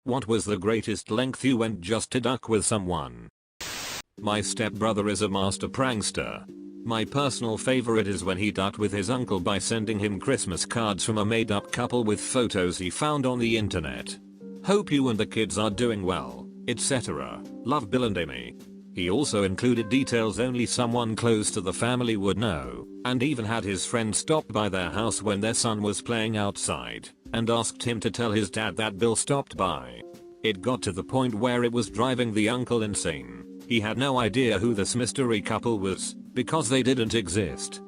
What was the greatest length you went just to duck with someone? My stepbrother is a master prankster. My personal favorite is when he ducked with his uncle by sending him Christmas cards from a made-up couple with photos he found on the internet. Hope you and the kids are doing well, etc. Love, Bill and Amy. He also included details only someone close to the family would know, and even had his friend stop by their house when their son was playing outside, and asked him to tell his dad that Bill stopped by. It got to the point where it was driving the uncle insane. He had no idea who this mystery couple was, because they didn't exist.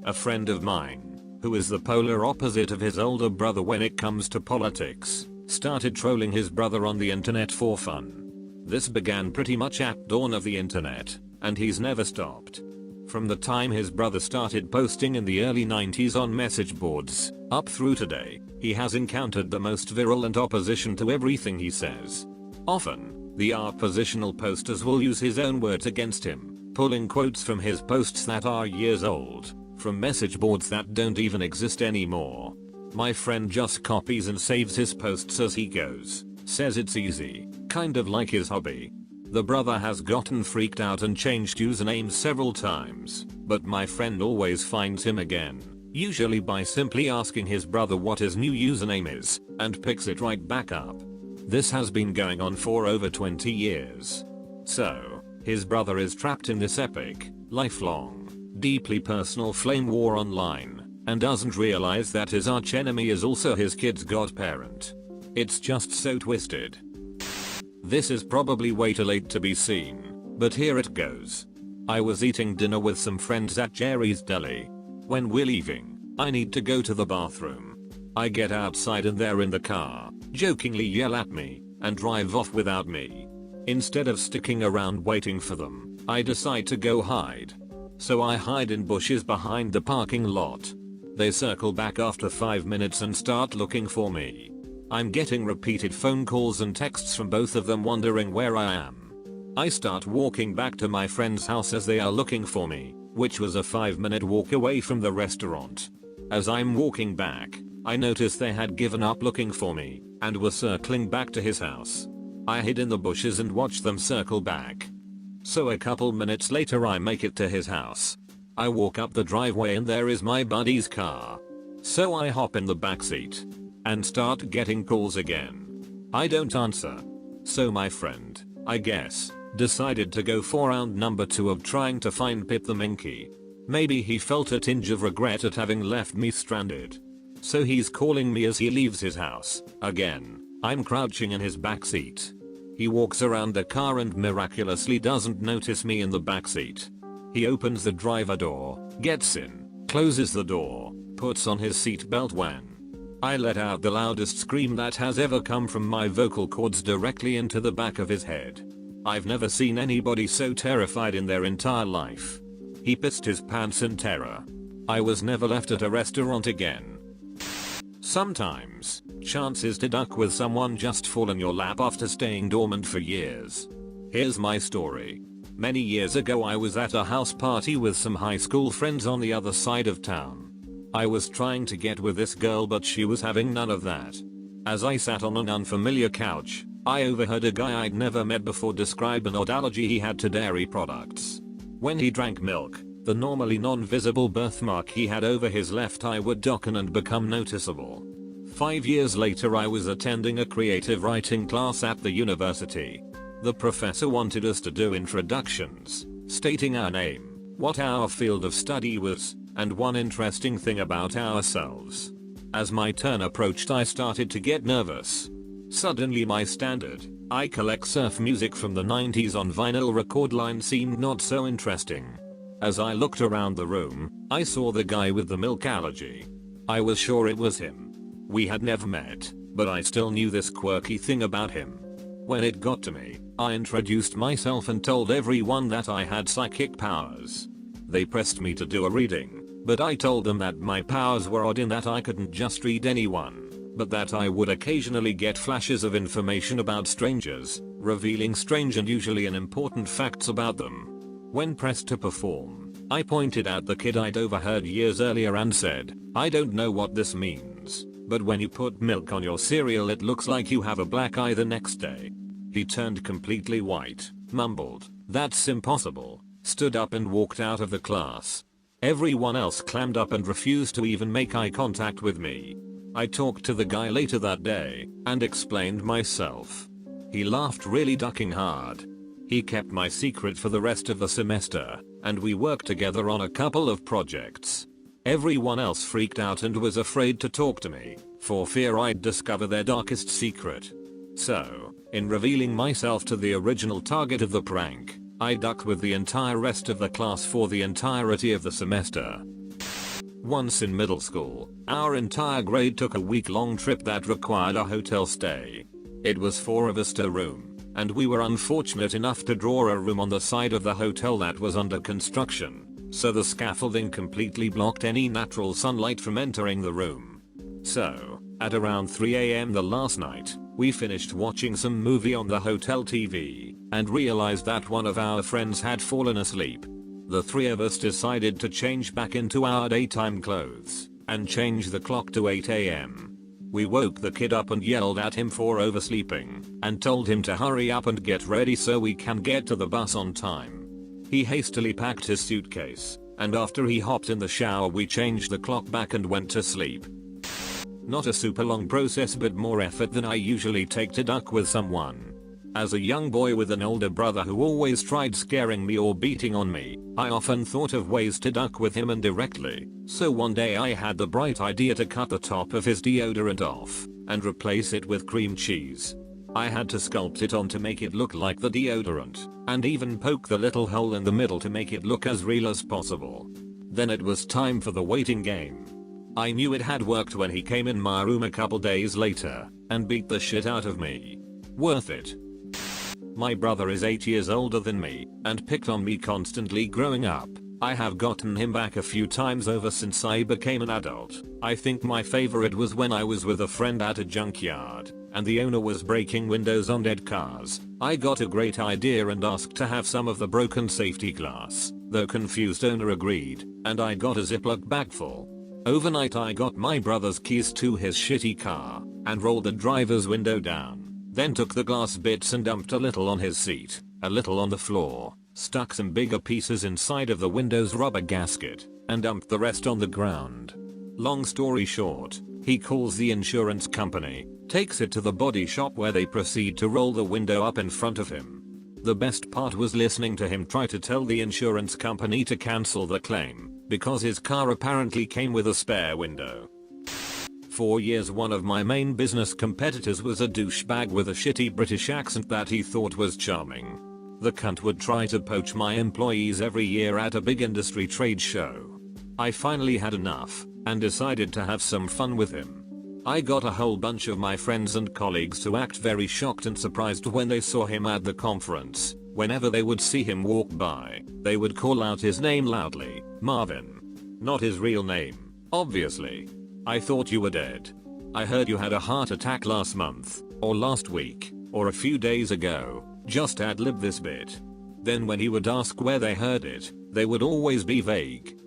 A friend of mine, who is the polar opposite of his older brother when it comes to politics, started trolling his brother on the internet for fun. This began pretty much at dawn of the internet, and he's never stopped. From the time his brother started posting in the early 90s on message boards, up through today, he has encountered the most virulent opposition to everything he says. Often, the oppositional posters will use his own words against him, pulling quotes from his posts that are years old, from message boards that don't even exist anymore. My friend just copies and saves his posts as he goes, says it's easy, kind of like his hobby. The brother has gotten freaked out and changed usernames several times, but my friend always finds him again, usually by simply asking his brother what his new username is, and picks it right back up. This has been going on for over 20 years. So, his brother is trapped in this epic, lifelong, deeply personal flame war online, and doesn't realize that his archenemy is also his kid's godparent. It's just so twisted. This is probably way too late to be seen, but here it goes. I was eating dinner with some friends at Jerry's Deli. When we're leaving, I need to go to the bathroom. I get outside and they're in the car, jokingly yell at me, and drive off without me. Instead of sticking around waiting for them, I decide to go hide. So I hide in bushes behind the parking lot. They circle back after 5 minutes and start looking for me. I'm getting repeated phone calls and texts from both of them wondering where I am. I start walking back to my friend's house as they are looking for me, which was a 5-minute walk away from the restaurant. As I'm walking back, I noticed they had given up looking for me, and were circling back to his house. I hid in the bushes and watched them circle back. So a couple minutes later I make it to his house. I walk up the driveway and there is my buddy's car. So I hop in the backseat and start getting calls again. I don't answer. So my friend, I guess, decided to go for round number 2 of trying to find Pip the Minky. Maybe he felt a tinge of regret at having left me stranded. So he's calling me as he leaves his house. Again, I'm crouching in his backseat. He walks around the car and miraculously doesn't notice me in the backseat. He opens the driver door, gets in, closes the door, puts on his seatbelt when I let out the loudest scream that has ever come from my vocal cords directly into the back of his head. I've never seen anybody so terrified in their entire life. He pissed his pants in terror. I was never left at a restaurant again. Sometimes, chances to duck with someone just fall in your lap after staying dormant for years. Here's my story. Many years ago I was at a house party with some high school friends on the other side of town. I was trying to get with this girl but she was having none of that. As I sat on an unfamiliar couch, I overheard a guy I'd never met before describe an odd allergy he had to dairy products. When he drank milk, the normally non-visible birthmark he had over his left eye would darken and become noticeable. 5 years later I was attending a creative writing class at the university. The professor wanted us to do introductions, stating our name, what our field of study was, and one interesting thing about ourselves. As my turn approached I started to get nervous. Suddenly my standard, I collect surf music from the 90s on vinyl record line seemed not so interesting. As I looked around the room, I saw the guy with the milk allergy. I was sure it was him. We had never met, but I still knew this quirky thing about him. When it got to me, I introduced myself and told everyone that I had psychic powers. They pressed me to do a reading, but I told them that my powers were odd in that I couldn't just read anyone, but that I would occasionally get flashes of information about strangers, revealing strange and usually unimportant facts about them. When pressed to perform, I pointed out the kid I'd overheard years earlier and said, I don't know what this means, But when you put milk on your cereal it looks like you have a black eye the next day. He turned completely white, mumbled, "That's impossible," stood up and walked out of the class. Everyone else clammed up and refused to even make eye contact with me. I talked to the guy later that day and explained myself. He laughed, really ducking hard. He kept my secret for the rest of the semester, and we worked together on a couple of projects. Everyone else freaked out and was afraid to talk to me, for fear I'd discover their darkest secret. So, in revealing myself to the original target of the prank, I ducked with the entire rest of the class for the entirety of the semester. Once in middle school, our entire grade took a week-long trip that required a hotel stay. It was 4 of us to room, and we were unfortunate enough to draw a room on the side of the hotel that was under construction, so the scaffolding completely blocked any natural sunlight from entering the room. So, at around 3 AM the last night, we finished watching some movie on the hotel TV, and realized that one of our friends had fallen asleep. The 3 of us decided to change back into our daytime clothes, and change the clock to 8 AM. We woke the kid up and yelled at him for oversleeping, and told him to hurry up and get ready so we can get to the bus on time. He hastily packed his suitcase, and after he hopped in the shower we changed the clock back and went to sleep. Not a super long process, but more effort than I usually take to duck with someone. As a young boy with an older brother who always tried scaring me or beating on me, I often thought of ways to duck with him indirectly, so one day I had the bright idea to cut the top of his deodorant off, and replace it with cream cheese. I had to sculpt it on to make it look like the deodorant, and even poke the little hole in the middle to make it look as real as possible. Then it was time for the waiting game. I knew it had worked when he came in my room a couple days later, and beat the shit out of me. Worth it. My brother is 8 years older than me, and picked on me constantly growing up. I have gotten him back a few times over since I became an adult. I think my favorite was when I was with a friend at a junkyard, and the owner was breaking windows on dead cars. I got a great idea and asked to have some of the broken safety glass. The confused owner agreed, and I got a Ziploc bag full. Overnight I got my brother's keys to his shitty car, and rolled the driver's window down. Then took the glass bits and dumped a little on his seat, a little on the floor, stuck some bigger pieces inside of the window's rubber gasket, and dumped the rest on the ground. Long story short, he calls the insurance company, takes it to the body shop where they proceed to roll the window up in front of him. The best part was listening to him try to tell the insurance company to cancel the claim, because his car apparently came with a spare window. 4 years one of my main business competitors was a douchebag with a shitty British accent that he thought was charming. The cunt would try to poach my employees every year at a big industry trade show. I finally had enough, and decided to have some fun with him. I got a whole bunch of my friends and colleagues to act very shocked and surprised when they saw him at the conference. Whenever they would see him walk by, they would call out his name loudly, Marvin. Not his real name, obviously. I thought you were dead. I heard you had a heart attack last month, or last week, or a few days ago. Just ad-lib this bit. Then when he would ask where they heard it, they would always be vague.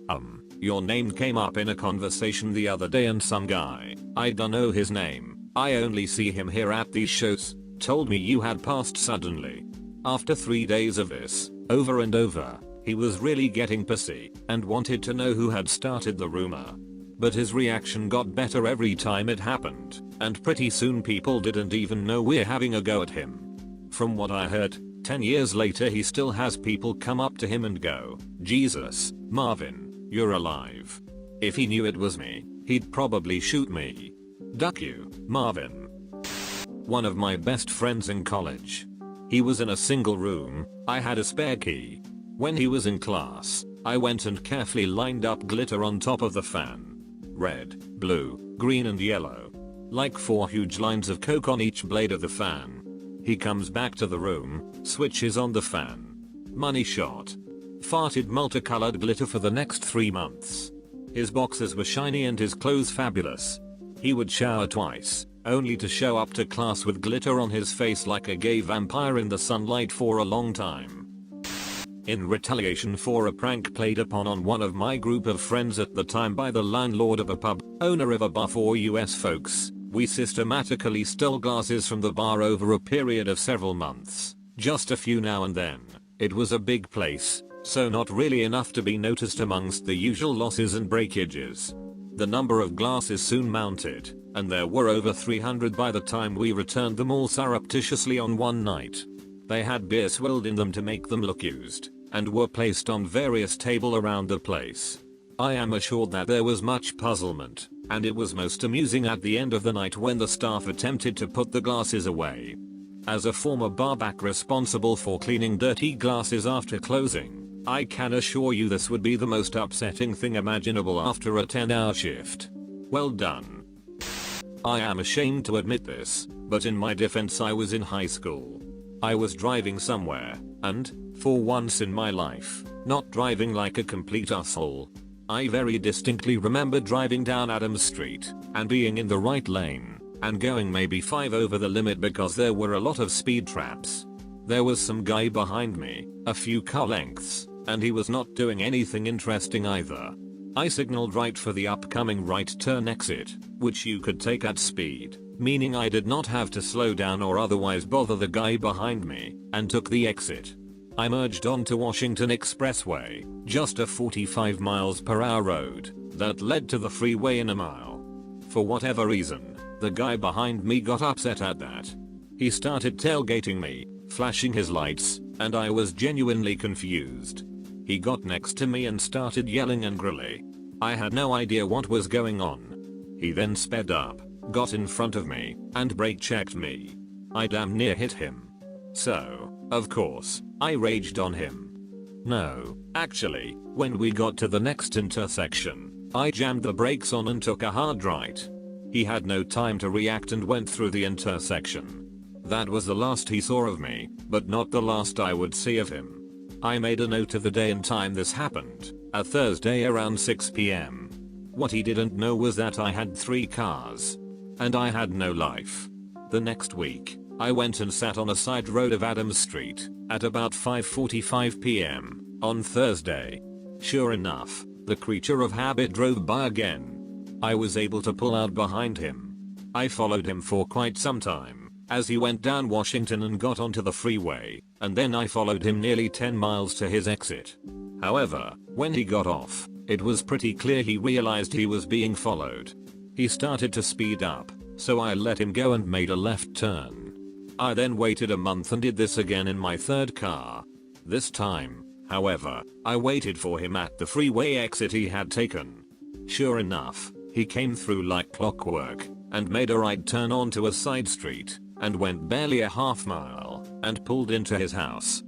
Your name came up in a conversation the other day and some guy, I don't know his name, I only see him here at these shows, told me you had passed suddenly. After 3 days of this, over and over, he was really getting pissy, and wanted to know who had started the rumor. But his reaction got better every time it happened, and pretty soon people didn't even know we're having a go at him. From what I heard, 10 years later he still has people come up to him and go, "Jesus, Marvin, you're alive." If he knew it was me, he'd probably shoot me. Duck you, Marvin. One of my best friends in college. He was in a single room, I had a spare key. When he was in class, I went and carefully lined up glitter on top of the fan. Red, blue, green and yellow. Like 4 huge lines of coke on each blade of the fan. He comes back to the room, switches on the fan. Money shot. Farted multicolored glitter for the next 3 months. His boxers were shiny and his clothes fabulous. He would shower twice, only to show up to class with glitter on his face like a gay vampire in the sunlight for a long time. in retaliation for a prank played upon on one of my group of friends at the time by the landlord of a pub, owner of a bar for US folks. We systematically stole glasses from the bar over a period of several months, just a few now and then. It was a big place, so not really enough to be noticed amongst the usual losses and breakages. The number of glasses soon mounted, and there were over 300 by the time we returned them all surreptitiously on one night. They had beer swilled in them to make them look used, and were placed on various tables around the place. I am assured that there was much puzzlement, and it was most amusing at the end of the night when the staff attempted to put the glasses away. As a former barback responsible for cleaning dirty glasses after closing, I can assure you this would be the most upsetting thing imaginable after a 10-hour shift. Well done. I am ashamed to admit this, but in my defense I was in high school. I was driving somewhere, and, for once in my life, not driving like a complete asshole. I very distinctly remember driving down Adams Street, and being in the right lane, and going maybe 5 over the limit because there were a lot of speed traps. There was some guy behind me, a few car lengths, and he was not doing anything interesting either. I signaled right for the upcoming right turn exit, which you could take at speed, meaning I did not have to slow down or otherwise bother the guy behind me, and took the exit. I merged onto Washington Expressway, just a 45 miles per hour road that led to the freeway in a mile. For whatever reason, the guy behind me got upset at that. He started tailgating me, flashing his lights, and I was genuinely confused. He got next to me and started yelling angrily. I had no idea what was going on. He then sped up, got in front of me, and brake checked me. I damn near hit him. So, of course, I raged on him. No, actually, when we got to the next intersection, I jammed the brakes on and took a hard right. He had no time to react and went through the intersection. That was the last he saw of me, but not the last I would see of him. I made a note of the day and time this happened, a Thursday around 6 PM. What he didn't know was that I had 3 cars. And I had no life. The next week, I went and sat on a side road of Adams Street, at about 5:45 PM, on Thursday. Sure enough, the creature of habit drove by again. I was able to pull out behind him. I followed him for quite some time, as he went down Washington and got onto the freeway, and then I followed him nearly 10 miles to his exit. However, when he got off, it was pretty clear he realized he was being followed. He started to speed up, so I let him go and made a left turn. I then waited a month and did this again in my third car. This time, however, I waited for him at the freeway exit he had taken. Sure enough, he came through like clockwork, and made a right turn onto a side street, and went barely a half mile, and pulled into his house.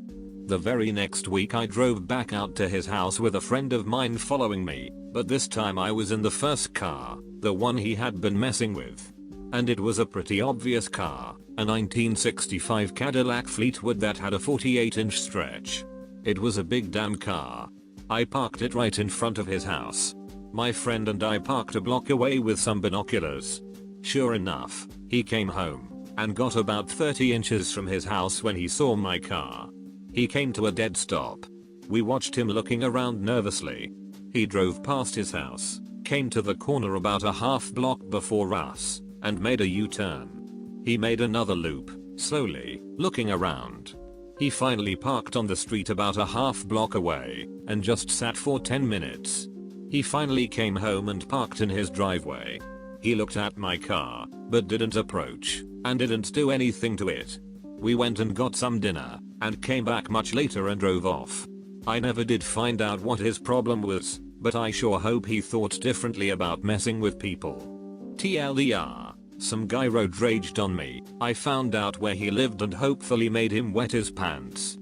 The very next week I drove back out to his house with a friend of mine following me, but this time I was in the first car, the one he had been messing with. And it was a pretty obvious car, a 1965 Cadillac Fleetwood that had a 48-inch stretch. It was a big damn car. I parked it right in front of his house. My friend and I parked a block away with some binoculars. Sure enough, he came home, and got about 30 inches from his house when he saw my car. He came to a dead stop. We watched him looking around nervously. He drove past his house, came to the corner about a half block before us, and made a U-turn. He made another loop, slowly, looking around. He finally parked on the street about a half block away, and just sat for 10 minutes. He finally came home and parked in his driveway. He looked at my car, but didn't approach, and didn't do anything to it. We went and got some dinner, and came back much later and drove off. I never did find out what his problem was, but I sure hope he thought differently about messing with people. TLDR, some guy road raged on me. I found out where he lived and hopefully made him wet his pants.